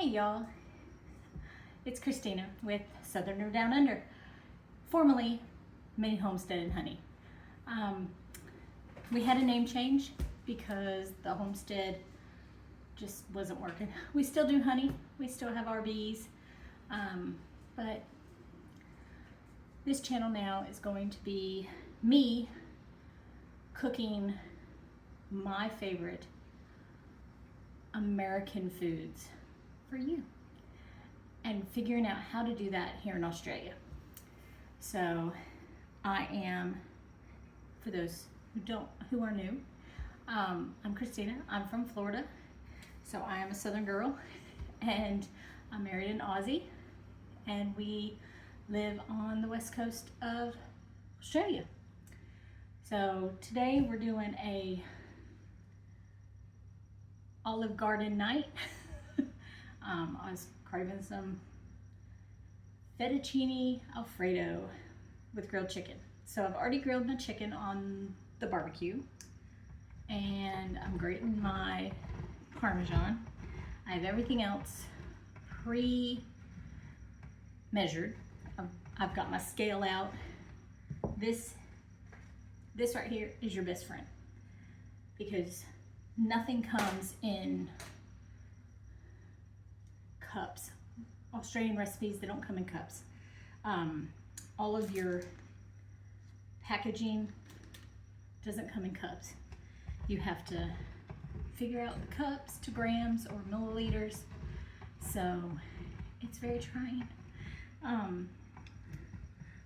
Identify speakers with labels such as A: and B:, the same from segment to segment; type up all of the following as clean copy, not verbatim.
A: Hey y'all, it's Christina with Southerner Down Under, formerly Mini Homestead and Honey. We had a name change because the homestead just wasn't working. We still do honey, we still have our bees, but this channel now is going to be me cooking my favorite American foods for you and figuring out how to do that here in Australia. So I am, for those who are new, I'm Christina. I'm from Florida, so I am a Southern girl, and I'm married an Aussie, and we live on the west coast of Australia. So today we're doing a Olive Garden night. I was craving some Fettuccine Alfredo with grilled chicken. So I've already grilled my chicken on the barbecue, and I'm grating my Parmesan. I have everything else pre-measured. I've got my scale out. This right here is your best friend, because nothing comes in cups. Australian recipes, they don't come in cups. All of your packaging doesn't come in cups. You have to figure out the cups to grams or milliliters, so it's very trying.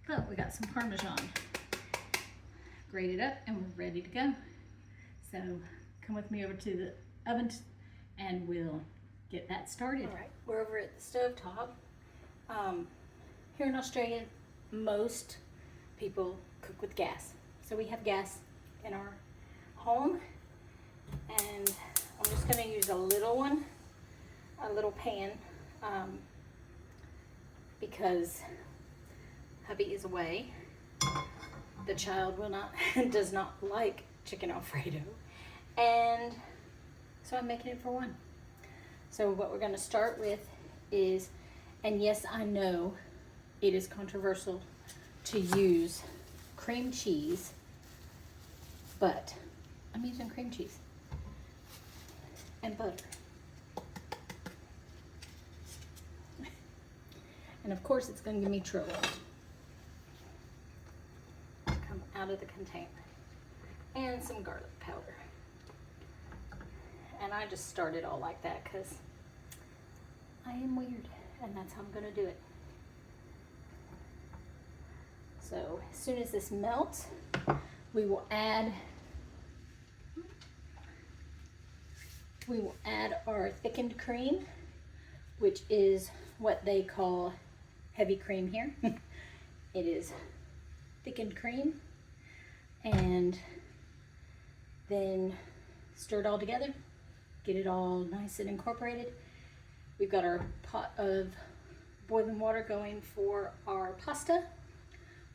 A: But we got some Parmesan grated up and we're ready to go. So come with me over to the oven and we'll get that started. All right, we're over at the stove top. Here in Australia, most people cook with gas. So we have gas in our home, and I'm just gonna use a little one, a little pan, because hubby is away. The child does not like chicken Alfredo, and so I'm making it for one. So what we're going to start with is, and yes, I know it is controversial to use cream cheese, but I'm using cream cheese and butter. And of course it's going to give me trouble to come out of the container. And some garlic powder. And I just started all like that because I am weird, and that's how I'm going to do it. So as soon as this melts, we will add our thickened cream, which is what they call heavy cream here. It is thickened cream, and then stir it all together, get it all nice and incorporated. We've got our pot of boiling water going for our pasta,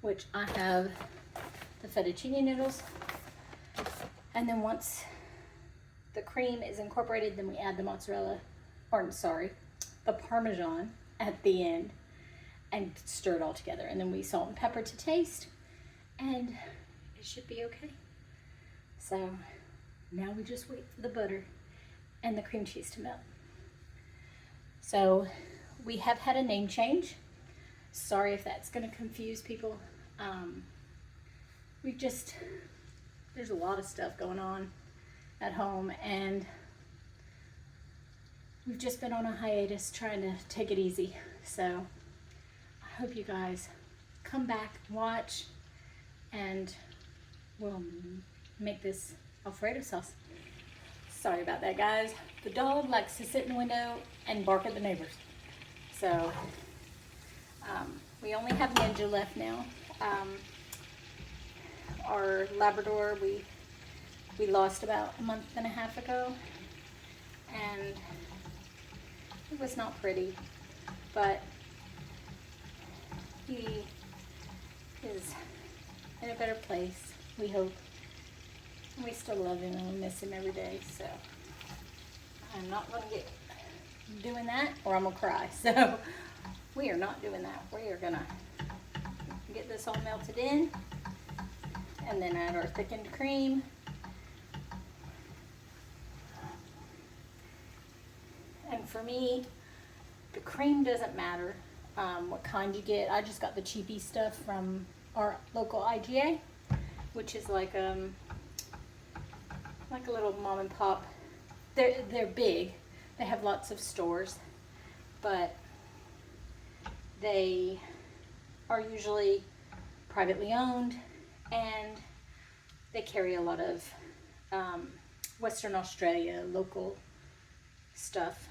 A: which I have the fettuccine noodles. And then once the cream is incorporated, then we add the the Parmesan at the end and stir it all together. And then we salt and pepper to taste, and it should be okay. So now we just wait for the butter and the cream cheese to melt. So we have had a name change. Sorry if that's going to confuse people. There's a lot of stuff going on at home, and we've just been on a hiatus trying to take it easy. So I hope you guys come back, watch, and we'll make this Alfredo sauce. Sorry about that, guys. The dog likes to sit in the window and bark at the neighbors. So we only have Ninja left now. Our Labrador we lost about a month and a half ago, and it was not pretty, but he is in a better place, we hope. We still love him and we miss him every day, so I'm not going to get doing doing that or I'm gonna cry. So we are not doing that. We are gonna get this all melted in and then add our thickened cream. And for me, the cream doesn't matter what kind you get. I just got the cheapy stuff from our local IGA, which is like a little mom and pop. They're big. They have lots of stores, but they are usually privately owned, and they carry a lot of Western Australia local stuff.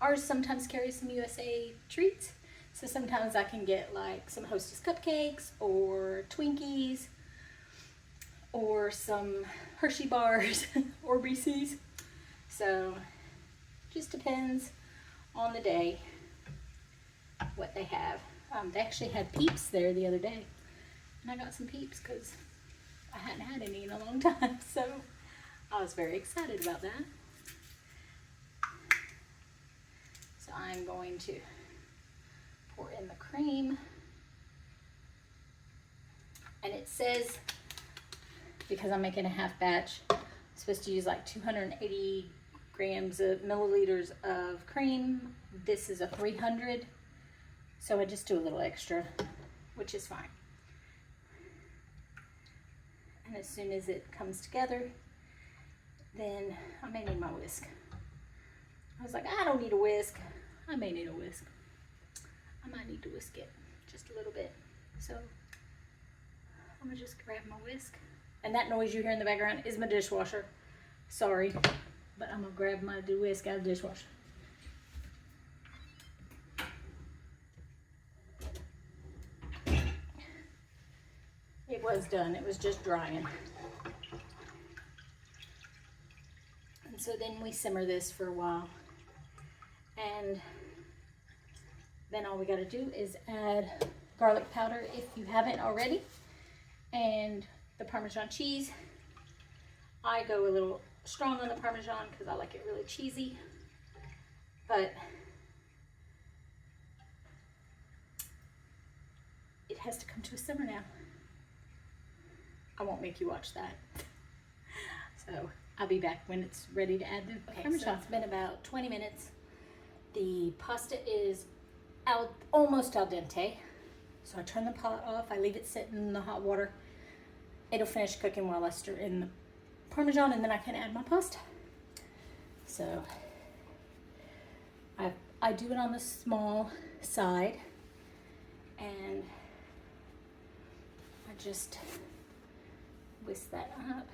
A: Ours sometimes carries some USA treats, so sometimes I can get like some Hostess cupcakes or Twinkies or some Hershey bars or Reese's. So just depends on the day what they have. They actually had Peeps there the other day, and I got some Peeps because I hadn't had any in a long time, so I was very excited about that. So I'm going to pour in the cream, and it says, because I'm making a half batch, I'm supposed to use like 280 grams of milliliters of cream. This is a 300, so I just do a little extra, which is fine. And as soon as it comes together, then I may need my whisk. I was like, I don't need a whisk. I may need a whisk. I might need to whisk it just a little bit. So I'm gonna just grab my whisk. And that noise you hear in the background is my dishwasher. Sorry, but I'm gonna grab my whisk out of the dishwasher. It was done, it was just drying. And so then we simmer this for a while. And then all we gotta do is add garlic powder if you haven't already, and the Parmesan cheese. I go a little strong on the Parmesan because I like it really cheesy, but it has to come to a simmer now. I won't make you watch that. So I'll be back when it's ready to add the Parmesan. So it's been about 20 minutes. The pasta is almost al dente. So I turn the pot off, I leave it sit in the hot water. It'll finish cooking while I stir in the Parmesan, and then I can add my pasta. So I do it on the small side, and I just whisk that up.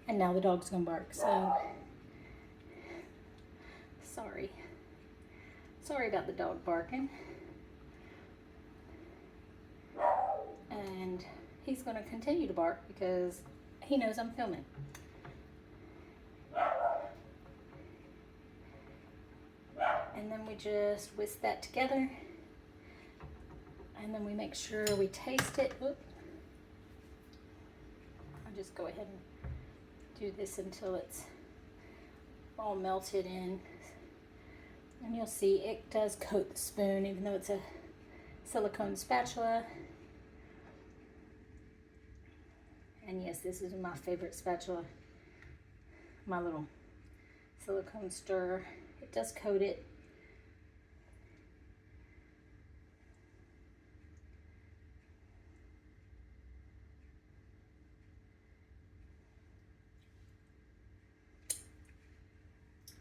A: And now the dog's gonna bark, so sorry about the dog barking. And he's gonna continue to bark because he knows I'm filming. And then we just whisk that together, and then we make sure we taste it. Whoop. I'll just go ahead and do this until it's all melted in. And you'll see it does coat the spoon, even though it's a silicone spatula. And yes, this is my favorite spatula, my little silicone stirrer. It does coat it.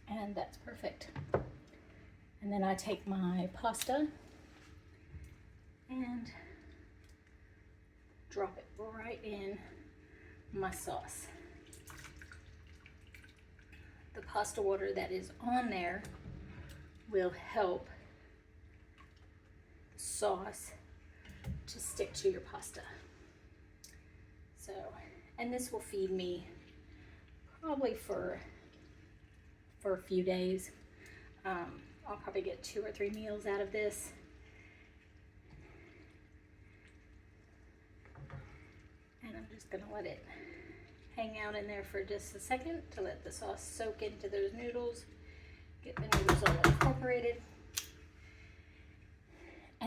A: And that's perfect. And then I take my pasta and drop it right in my sauce. The pasta water that is on there will help the sauce to stick to your pasta. So, and this will feed me probably for a few days. I'll probably get 2 or 3 meals out of this. And I'm just gonna let it hang out in there for just a second to let the sauce soak into those noodles, get the noodles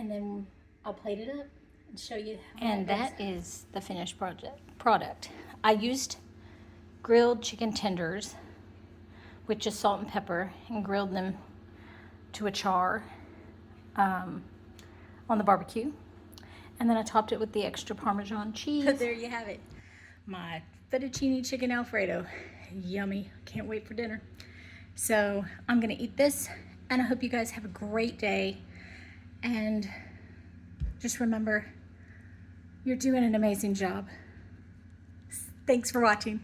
A: and then I'll plate it up and show you how
B: And that is the finished product. I used grilled chicken tenders with just salt and pepper and grilled them to a char on the barbecue. And then I topped it with the extra Parmesan cheese.
A: There you have it. My fettuccine chicken Alfredo. Yummy. Can't wait for dinner. So I'm going to eat this, and I hope you guys have a great day. And just remember, you're doing an amazing job. Thanks for watching.